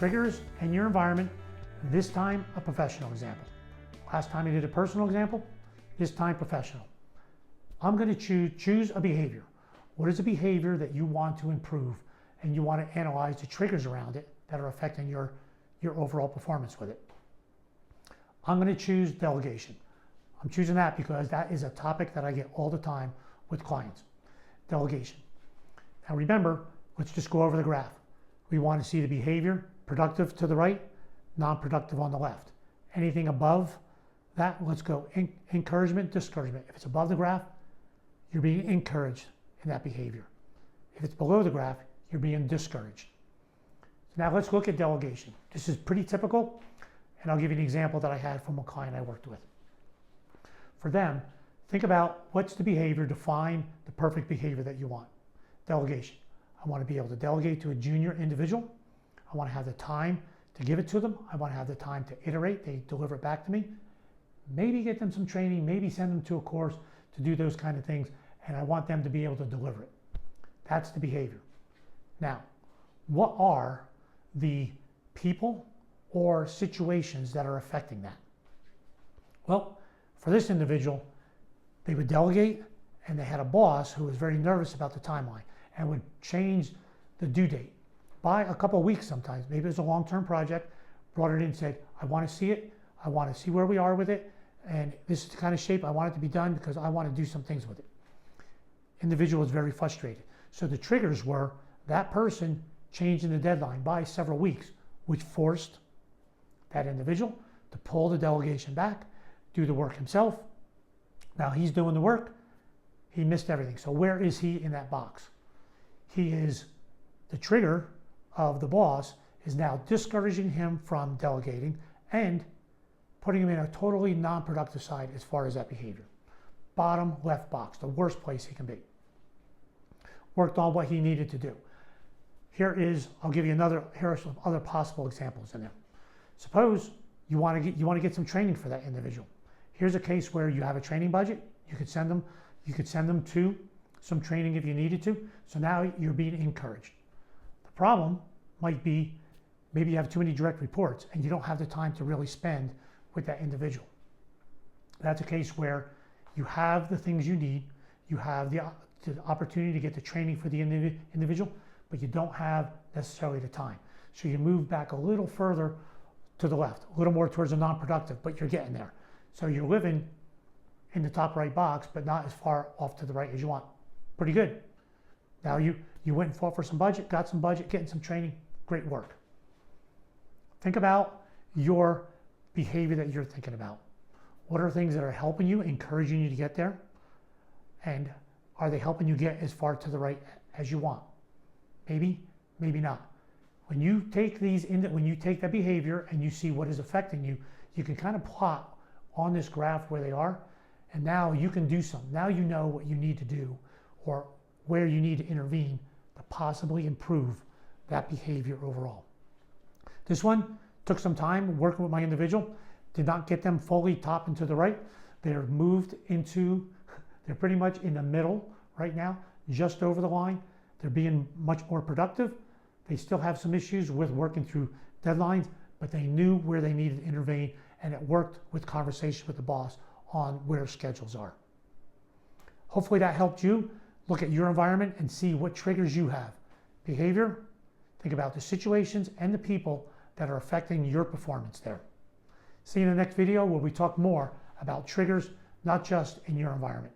triggers and your environment, this time a professional example. Last time I did a personal example, this time professional. I'm going to choose a behavior. What is a behavior that you want to improve and you want to analyze the triggers around it that are affecting your overall performance with it? I'm going to choose delegation. I'm choosing that because that is a topic that I get all the time with clients. Delegation. Now remember, let's just go over the graph. We want to see the behavior, productive to the right, non-productive on the left. Anything above that, let's go encouragement, discouragement. If it's above the graph, you're being encouraged in that behavior. If it's below the graph, you're being discouraged. Now let's look at delegation. This is pretty typical, and I'll give you an example that I had from a client I worked with. For them, think about what's the behavior, define the perfect behavior that you want. Delegation. I want to be able to delegate to a junior individual. I want to have the time to give it to them. I want to have the time to iterate. They deliver it back to me. Maybe get them some training, maybe send them to a course to do those kind of things, and I want them to be able to deliver it. That's the behavior. Now, what are the people or situations that are affecting that? Well, for this individual, they would delegate, and they had a boss who was very nervous about the timeline and would change the due date by a couple of weeks sometimes. Maybe it was a long-term project, brought it in and said, I want to see it, I want to see where we are with it, and this is the kind of shape I want it to be done because I want to do some things with it. Individual was very frustrated. So the triggers were that person changing the deadline by several weeks, which forced that individual to pull the delegation back, do the work himself. Now he's doing the work, he missed everything. So where is he in that box? He is, the trigger of the boss is now discouraging him from delegating and putting him in a totally non-productive side as far as that behavior. Bottom left box, the worst place he can be. Worked on what he needed to do. Here are some other possible examples in there. Suppose you want to get some training for that individual. Here's a case where you have a training budget. You could send them to some training if you needed to. So now you're being encouraged. The problem might be maybe you have too many direct reports and you don't have the time to really spend with that individual. That's a case where you have the things you need, you have the opportunity to get the training for the individual, but you don't have necessarily the time. So you move back a little further to the left, a little more towards the non-productive, but you're getting there. So you're living in the top right box, but not as far off to the right as you want. Pretty good. Now you went and fought for some budget, got some budget, getting some training, great work. Think about your behavior that you're thinking about. What are things that are helping you, encouraging you to get there? And are they helping you get as far to the right as you want? Maybe, maybe not. When you take that behavior and you see what is affecting you, you can kind of plot on this graph where they are, and now you can do something. Now you know what you need to do or where you need to intervene to possibly improve that behavior overall. This one took some time working with my individual, did not get them fully top and to the right. They're pretty much in the middle right now, just over the line. They're being much more productive. They still have some issues with working through deadlines, but they knew where they needed to intervene, and it worked with conversation with the boss on where schedules are. Hopefully that helped you look at your environment and see what triggers you have. Behavior, think about the situations and the people that are affecting your performance there. See you in the next video where we talk more about triggers, not just in your environment.